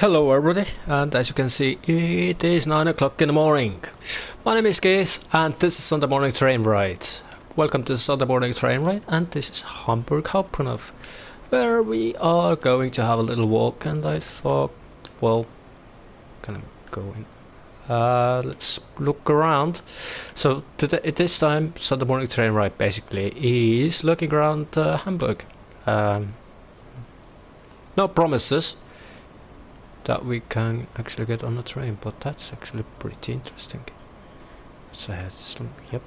Hello everybody, and as you can see it is 9 o'clock in the morning. My name is Keith and this is Sunday Morning Train Ride. Welcome to Sunday Morning Train Ride, and this is Hamburg Hauptbahnhof, where we are going to have a little walk, and I thought, well, can I go in? Let's look around. So today, this time Sunday Morning Train Ride basically is looking around Hamburg. No promises that we can actually get on a train, but that's actually pretty interesting. So yep.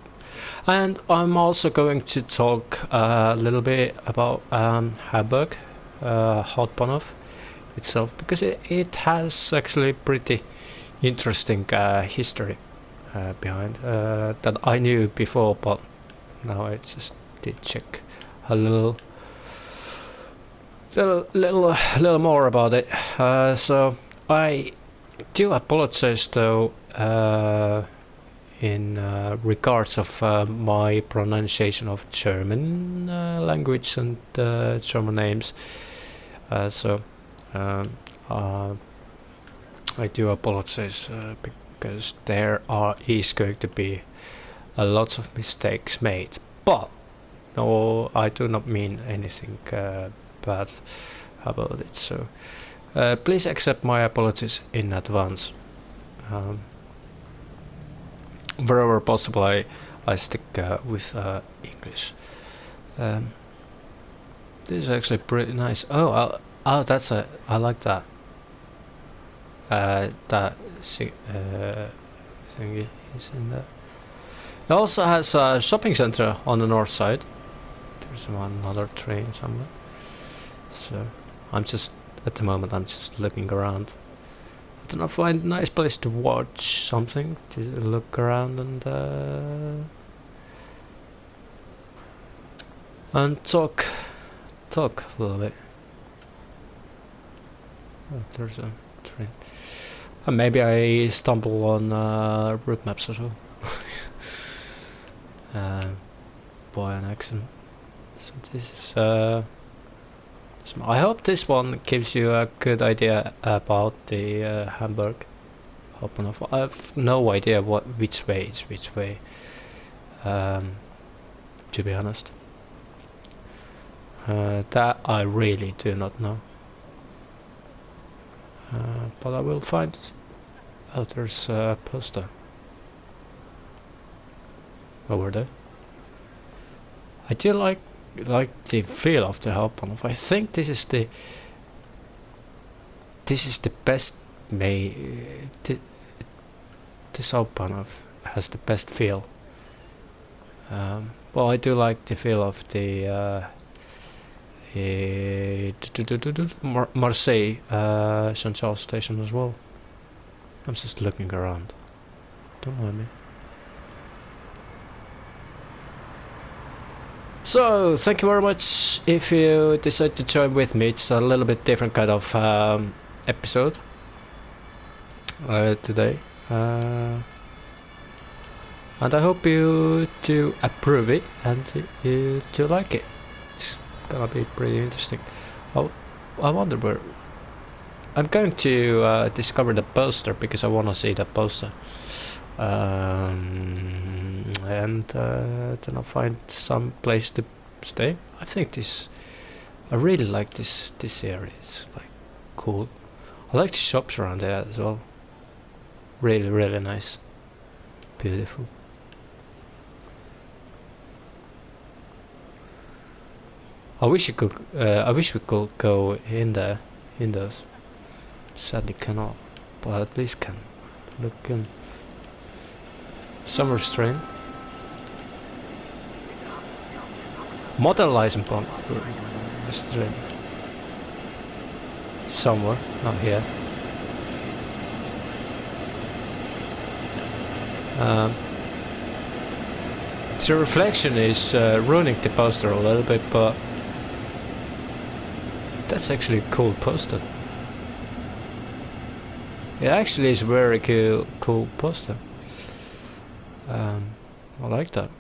And I'm also going to talk a little bit about Hamburg Hauptbahnhof itself, because it has actually pretty interesting history behind that I knew before, but now I just did check a little more about it. So I do apologize though in regards of my pronunciation of German language and German names. So I do apologize because there is going to be a lot of mistakes made, but no, I do not mean anything bad about it, so please accept my apologies in advance. Wherever possible I stick with English. This is actually pretty nice. Oh, that's I like that. That thingy is in there. It also has a shopping center on the north side. There's another train somewhere. So I'm just, at the moment, I'm just looking around. I don't know, find a nice place to watch something, to look around and talk a little bit. Oh, there's a train. And maybe I stumble on route maps as well. By an accident. So this is I hope this one gives you a good idea about the Hamburg Hauptbahnhof. I have no idea which way is which way, to be honest. That I really do not know. But I will find it. Oh, there's a poster over there. I do like the feel of the Hauptbahnhof. I think this is the best this Hauptbahnhof has the best feel. Well, I do like the feel of the Marseille Central Station as well. I'm just looking around. Don't mind me. So, thank you very much if you decide to join with me. It's a little bit different kind of episode today. And I hope you do approve it and you do like it. It's gonna be pretty interesting. I wonder where... I'm going to discover the poster because I want to see the poster. And then I'll find some place to stay. I think this, I really like this area. It's like cool. I like the shops around there as well. Really nice, beautiful. I wish we could go in there, in those. Sadly cannot, but at least can look in. Summer train. Modelleisenbahn. This train. Somewhere, not here. The reflection is ruining the poster a little bit, but that's actually a cool poster. It actually is a very cool poster. I like that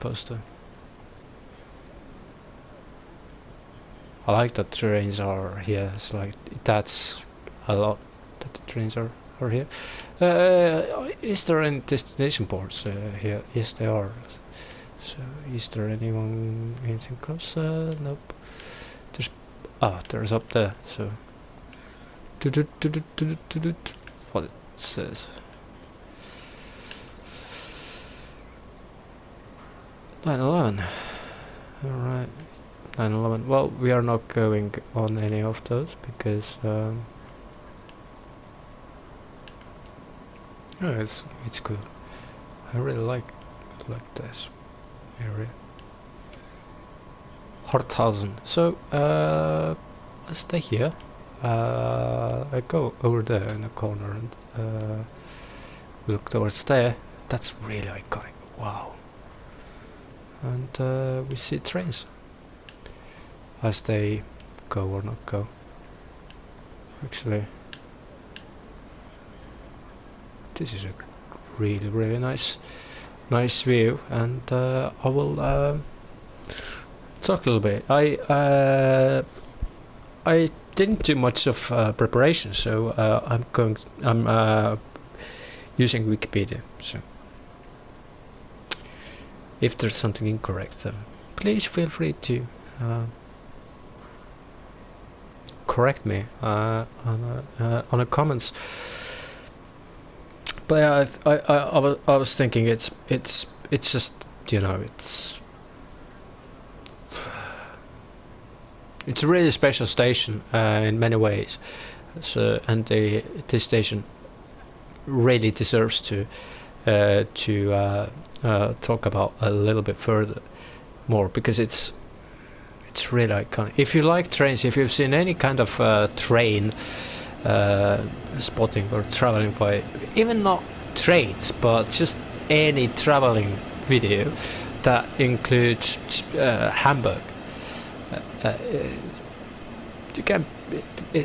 poster. I like that trains are here. It's like, that's a lot that the trains are here. Is there any destination boards here? Yes, there are. So, is there anything close? Nope. There's up there. So, what it says. 9/11. All right. 9/11. Well, we are not going on any of those because it's cool. I really like this area. Harthausen. So I stay here. I go over there in the corner and look towards there. That's really iconic. Wow. And we see trains as they go or not go. Actually, this is a really nice view, and I will talk a little bit. I didn't do much of preparation, so I'm using Wikipedia. So if there's something incorrect, please feel free to correct me on the comments. But yeah, I was thinking it's just, you know, it's a really special station in many ways. So, and this station really deserves to talk about a little bit further more, because it's really iconic. If you like trains, if you've seen any kind of train spotting or traveling by, even not trains, but just any traveling video that includes Hamburg, a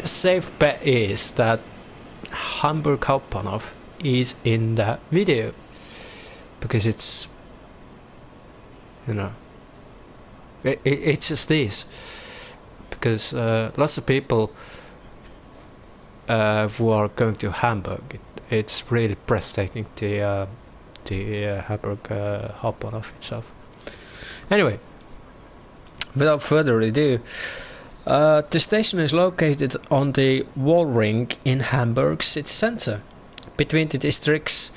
safe bet is that Hamburg Hauptbahnhof is in that video, because it's, you know, it's just this, because lots of people who are going to Hamburg, it's really breathtaking, the Hamburg Hauptbahnhof itself. Anyway, without further ado, the station is located on the Wallring in Hamburg city centre, between the districts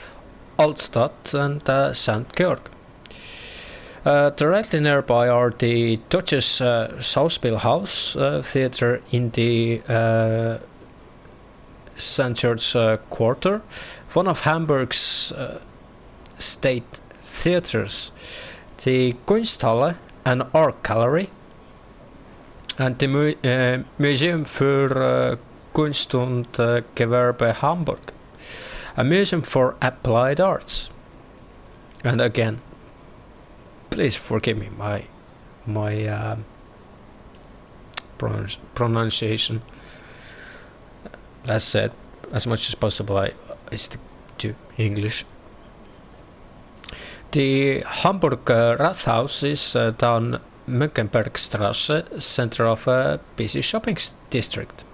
Altstadt and St. Georg. Directly nearby are the Deutsches Schauspielhaus theatre in the St. George's Quarter, one of Hamburg's state theatres, the Kunsthalle, an art gallery, and the Museum für Kunst und Gewerbe Hamburg, a museum for applied arts. And again, please forgive me my pronunciation. As said, as much as possible I stick to English. The Hamburg Rathaus is down Mönckebergstrasse, center of a busy shopping district.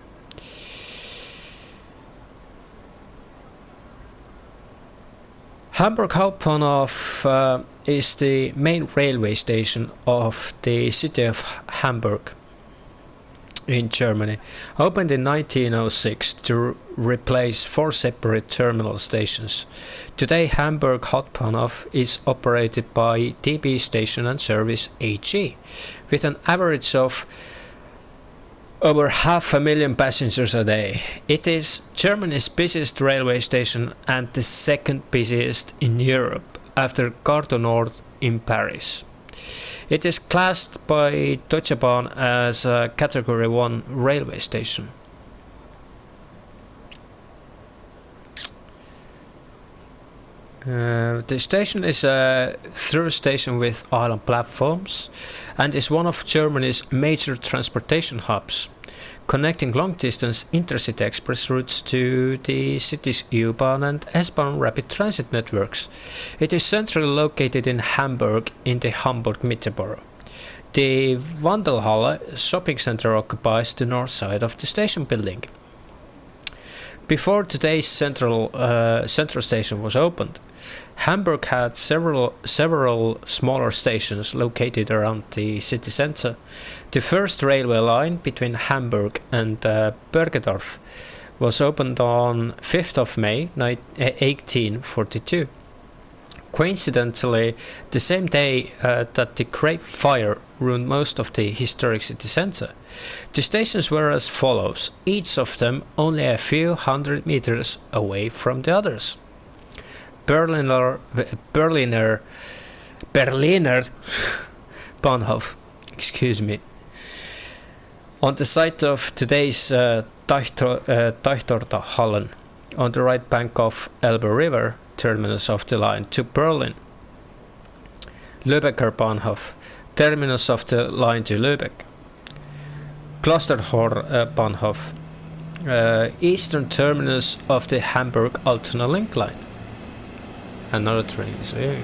Hamburg Hauptbahnhof is the main railway station of the city of Hamburg in Germany, opened in 1906 to replace 4 separate terminal stations. Today, Hamburg Hauptbahnhof is operated by DB Station and Service AG, with an average of over 500,000 passengers a day. It is Germany's busiest railway station and the second busiest in Europe, after Gare du Nord in Paris. It is classed by Deutsche Bahn as a Category 1 railway station. The station is a through station with island platforms and is one of Germany's major transportation hubs, connecting long-distance intercity express routes to the city's U-Bahn and S-Bahn rapid transit networks. It is centrally located in Hamburg in the Hamburg Mitte borough. The Wandelhalle shopping center occupies the north side of the station building. Before today's central station was opened, Hamburg had several smaller stations located around the city centre. The first railway line between Hamburg and Bergedorf was opened on 5th of May 1842. Coincidentally, the same day that the Great Fire ruined most of the historic city centre. The stations were as follows, each of them only a few hundred meters away from the others. Berliner Bahnhof, excuse me. On the site of today's Teuchterhallen, on the right bank of Elbe River, terminus of the line to Berlin. Lübecker Bahnhof, terminus of the line to Lübeck. Klosterhor Bahnhof, eastern terminus of the Hamburg-Altona Link line. Another train is here.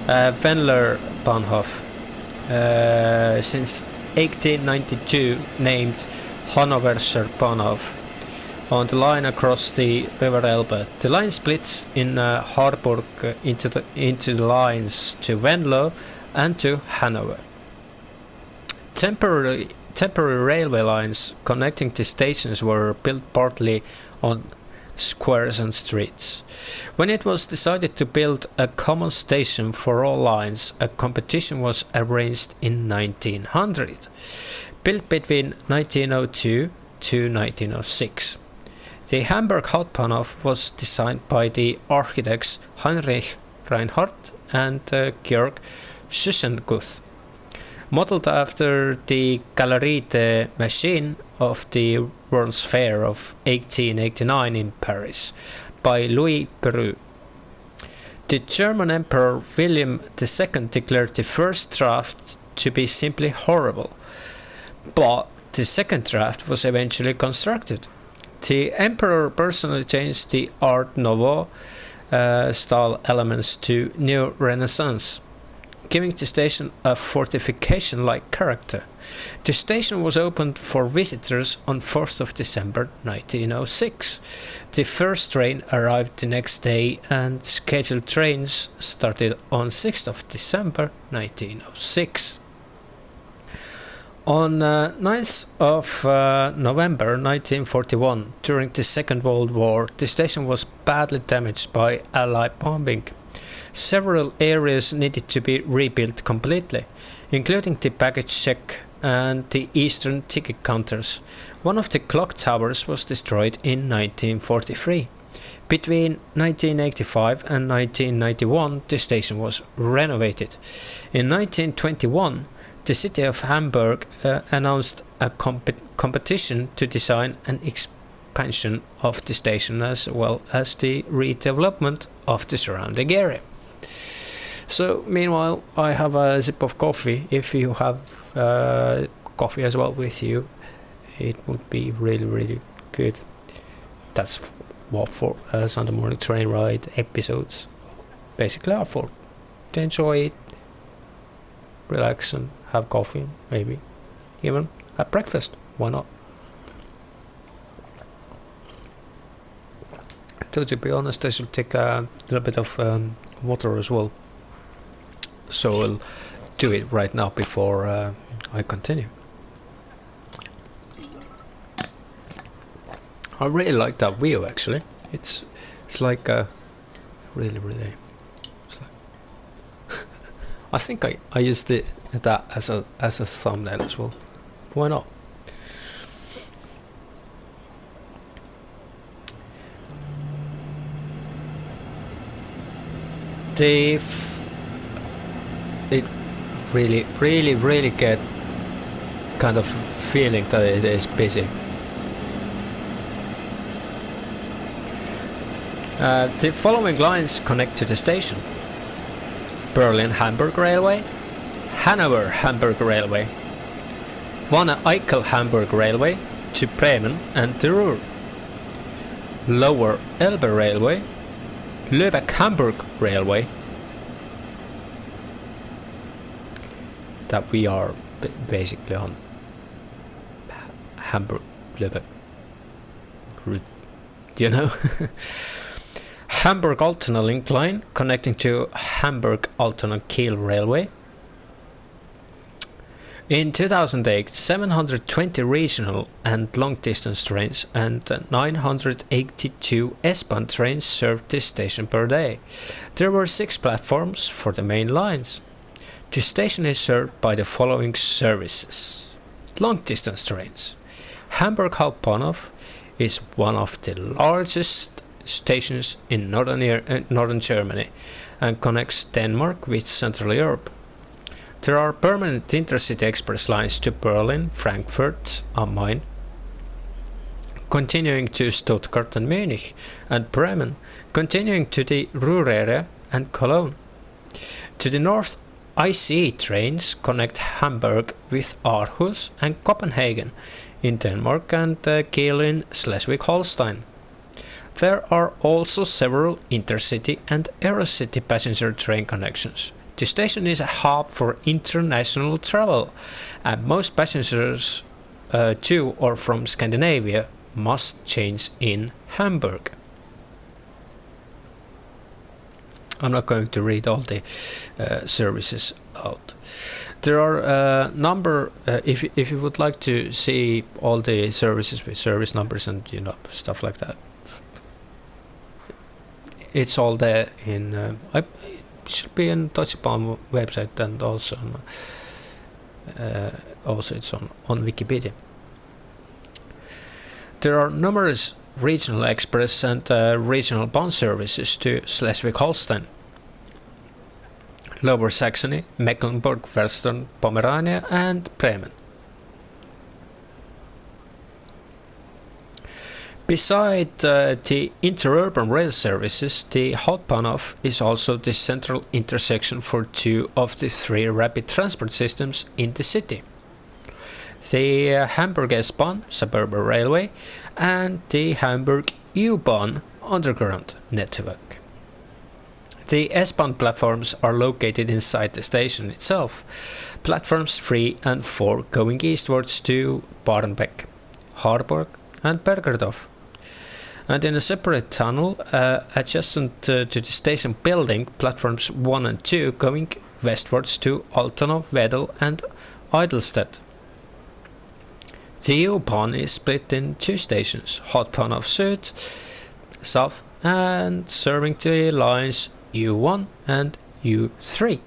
Wendler Bahnhof, since 1892 named Hannoverscher Bahnhof, on the line across the River Elbe. The line splits in Harburg into the lines to Venlo and to Hanover. Temporary railway lines connecting the stations were built partly on squares and streets. When it was decided to build a common station for all lines, a competition was arranged in 1900, built between 1902 to 1906. The Hamburg Hauptbahnhof was designed by the architects Heinrich Reinhardt and Georg Schüssenguth, modeled after the Galerie des Machines of the World's Fair of 1889 in Paris by Louis Peru. The German Emperor William II declared the first draft to be simply horrible, but the second draft was eventually constructed. The Emperor personally changed the Art Nouveau style elements to New Renaissance, giving the station a fortification-like character. The station was opened for visitors on 4th of December 1906. The first train arrived the next day and scheduled trains started on 6th of December 1906. On 9th of November 1941, during the Second World War, the station was badly damaged by Allied bombing. Several areas needed to be rebuilt completely, including the baggage check and the eastern ticket counters. One of the clock towers was destroyed in 1943. Between 1985 and 1991, the station was renovated. In 1921, the city of Hamburg announced a competition to design an expansion of the station as well as the redevelopment of the surrounding area. So meanwhile, I have a sip of coffee. If you have coffee as well with you, it would be really good. That's what for Sunday morning train ride episodes basically are for. To enjoy it, relax and have coffee, maybe even have breakfast. Why not? To be honest, I should take a little bit of water as well. So I'll do it right now before I continue. I really like that view actually. It's like really. It's like I think I used that as a thumbnail as well. Why not? It really get kind of feeling that it is busy. The following lines connect to the station: Berlin-Hamburg Railway, Hanover-Hamburg Railway, Wanne-Eickel-Hamburg Railway to Bremen and the Ruhr, Lower Elbe Railway, Lübeck-Hamburg Railway, that we are basically on Hamburg-Lübeck route, you know. Hamburg-Altona link line connecting to Hamburg-Altona-Kiel railway. In 2008, 720 regional and long-distance trains and 982 S-Bahn trains served this station per day. There were 6 platforms for the main lines. The station is served by the following services. Long-distance trains. Hamburg-Hauptbahnhof is one of the largest stations in northern Germany and connects Denmark with Central Europe. There are permanent intercity express lines to Berlin, Frankfurt am Main, continuing to Stuttgart and Munich, and Bremen, continuing to the Ruhr area and Cologne. To the north, ICE trains connect Hamburg with Aarhus and Copenhagen in Denmark and Kiel in Schleswig-Holstein. There are also several intercity and Eurocity passenger train connections. The station is a hub for international travel, and most passengers to or from Scandinavia must change in Hamburg. I'm not going to read all the services out. There are a number, if you would like to see all the services with service numbers and stuff like that, it's all there in should be in Deutsche Bahn website, and also it's on Wikipedia. There are numerous regional express and regional Bahn services to Schleswig-Holstein, Lower Saxony, Mecklenburg, Western Pomerania and Bremen. Beside the interurban rail services, the Hauptbahnhof is also the central intersection for 2 of the 3 rapid transport systems in the city. The Hamburg S-Bahn suburban railway and the Hamburg U-Bahn underground network. The S-Bahn platforms are located inside the station itself. Platforms 3 and 4 going eastwards to Badenbeck, Harburg and Bergerdorf. And in a separate tunnel adjacent to the station building, platforms 1 and 2 going westwards to Altona, Wedel and Eidelstedt. The U-Bahn is split in 2 stations, Hauptbahnhof Süd, south, and serving the lines U1 and U3.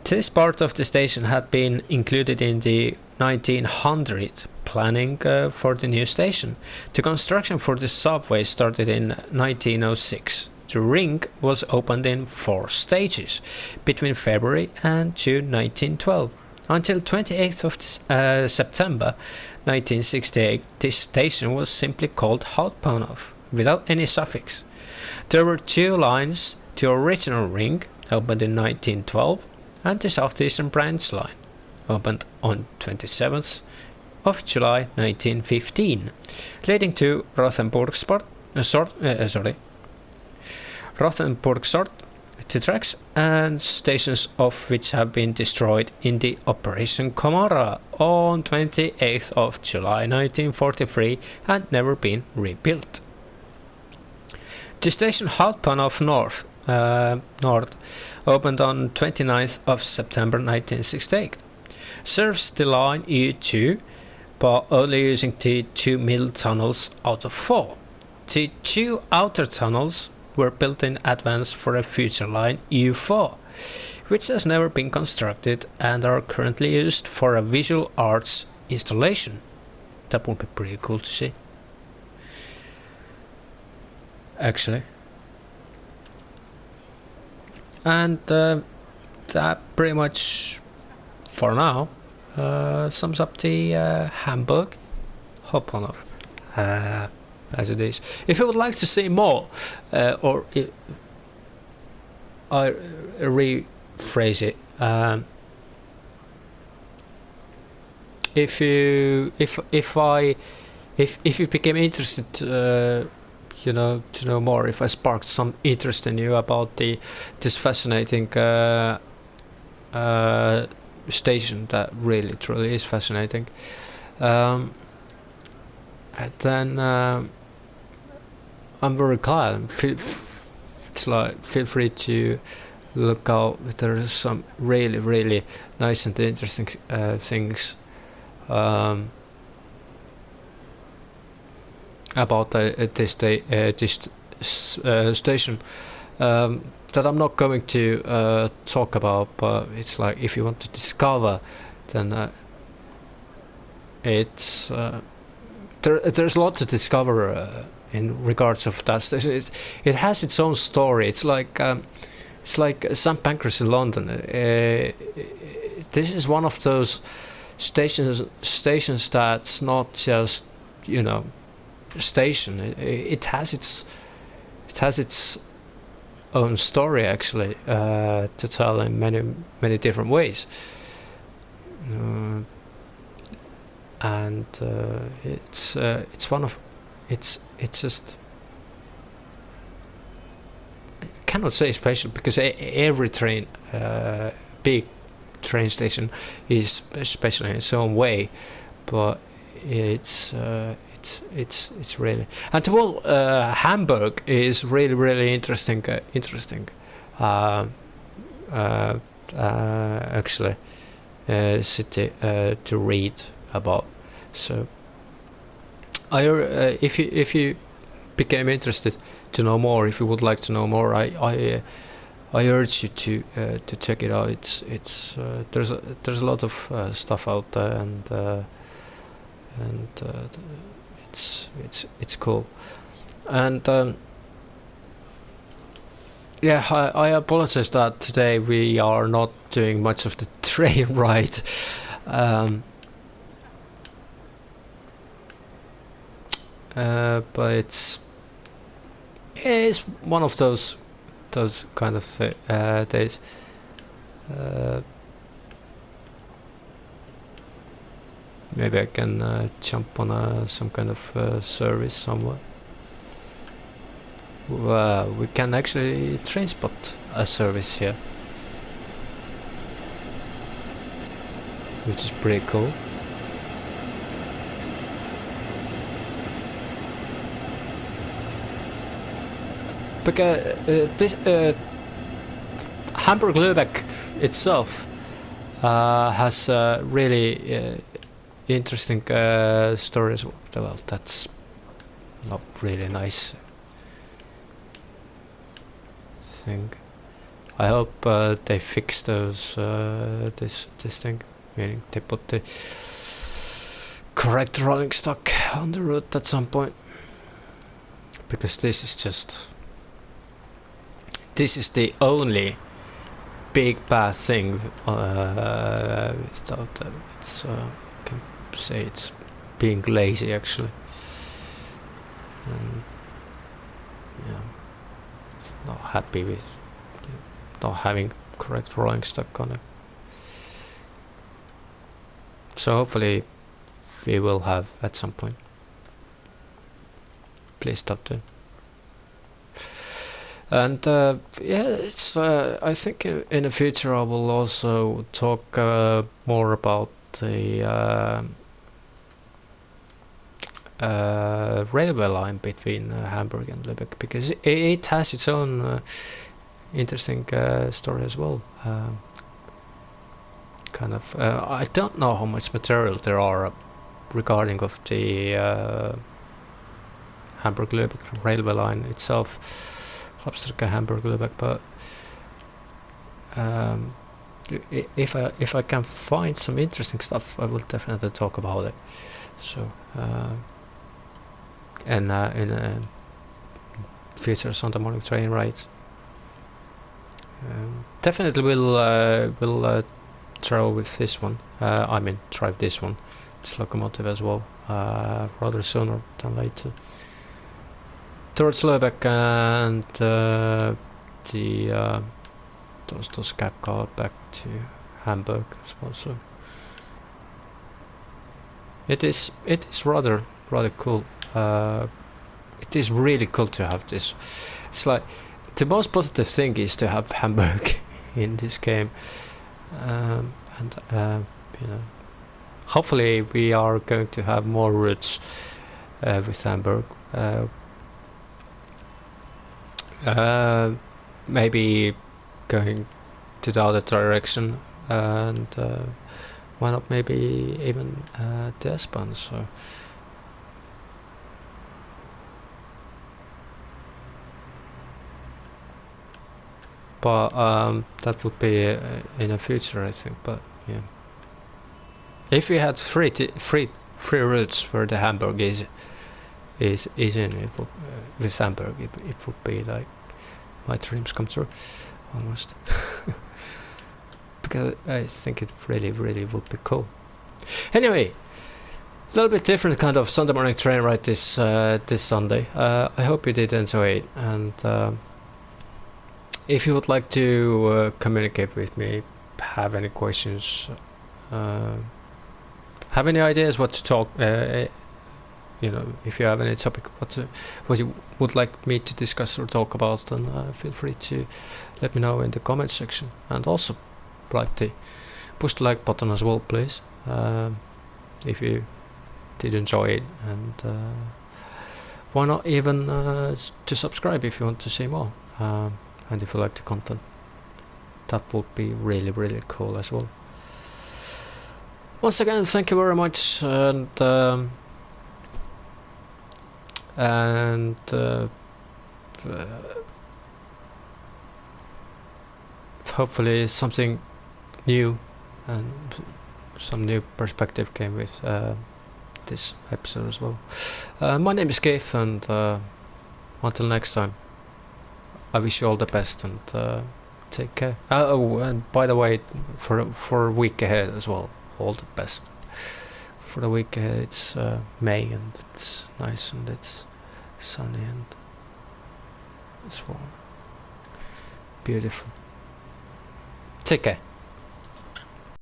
This part of the station had been included in the 1900 planning for the new station. The construction for the subway started in 1906. The ring was opened in 4 stages between February and June 1912. Until 28th of September 1968, this station was simply called Hauptbahnhof, without any suffix. There were 2 lines to original ring, opened in 1912, and the Southeastern Branch line, opened on 27th of July 1915, leading to Rothenburg-Sort, the tracks and stations of which have been destroyed in the Operation Comorra on 28th of July 1943 and never been rebuilt. The station Hauptbahnhof North opened on 29th of September 1968. Serves the line U2, but only using the 2 middle tunnels out of 4. The 2 outer tunnels were built in advance for a future line U4, which has never been constructed and are currently used for a visual arts installation. That would be pretty cool to see, actually. And that pretty much, for now, sums up the Hamburg Hauptbahnhof as it is. If you would like to see more, or I rephrase it, if you became interested, to know more, if I sparked some interest in you about this fascinating station that really truly is fascinating. And then I'm very glad. Feel free to look out. There's some really nice and interesting things about this station that I'm not going to talk about, but it's like if you want to discover, then it's there's a lot to discover in regards of that station. It has its own story. It's like St Pancras in London. This is one of those stations that's not just, you know, station. It has its own story actually to tell in many different ways. And it's just, I cannot say special because every train, big train station, is special in its own way, but it's really, and well, Hamburg is really interesting actually city to read about. So if you became interested to know more, if you would like to know more, I urge you to check it out. It's there's a lot of stuff out there, and it's cool. And yeah, I apologize that today we are not doing much of the train ride. But it's one of those kind of days. Maybe I can jump on some kind of service somewhere. We can actually train spot a service here, which is pretty cool. Because this Hamburg-Lübeck itself has really interesting story as well. Well, that's not really nice thing. I hope they fix those this thing, meaning they put the correct rolling stock on the route at some point, because this is the only big bad thing without that. It's I can say it's being lazy actually. Yeah, not happy with not having correct rolling stock on it. So hopefully we will have at some point. Please stop there. And yeah, it's I think in the future I will also talk more about the railway line between Hamburg and Lübeck, because it has its own interesting story as well. Kind of I don't know how much material there are regarding of the Hamburg-Lübeck railway line itself, Hauptstrecke Hamburg-Lübeck, but if I can find some interesting stuff, I will definitely talk about it. So and in future Sunday morning train rides, definitely will travel with this one. I mean, drive this one, this locomotive as well, rather sooner than later, towards Lübeck, and those cab car back to Hamburg as well. So it is rather cool. It is really cool to have this. It's like the most positive thing is to have Hamburg in this game, and you know, hopefully we are going to have more routes with Hamburg. Maybe going to the other direction, and why not maybe even the S-Bahn. So but that would be in the future, I think. But yeah, if we had free routes where the Hamburg is in it would, with Hamburg, it would be like my dreams come true almost. Because I think it really would be cool. Anyway, a little bit different kind of Sunday morning train ride this Sunday. I hope you did enjoy it, and if you would like to communicate with me, have any questions, have any ideas what to talk, you know, if you have any topic what you would like me to discuss or talk about, then feel free to let me know in the comment section. And also push the like button as well, please, if you did enjoy it, and why not even to subscribe if you want to see more, and if you like the content, that would be really cool as well. Once again, thank you very much, and hopefully something new and some new perspective came with this episode as well. My name is Keith, and until next time, I wish you all the best, and take care. Oh, and by the way, for a week ahead as well, all the best. For the week ahead, it's May, and it's nice, and it's sunny, and it's warm. Beautiful. Take care.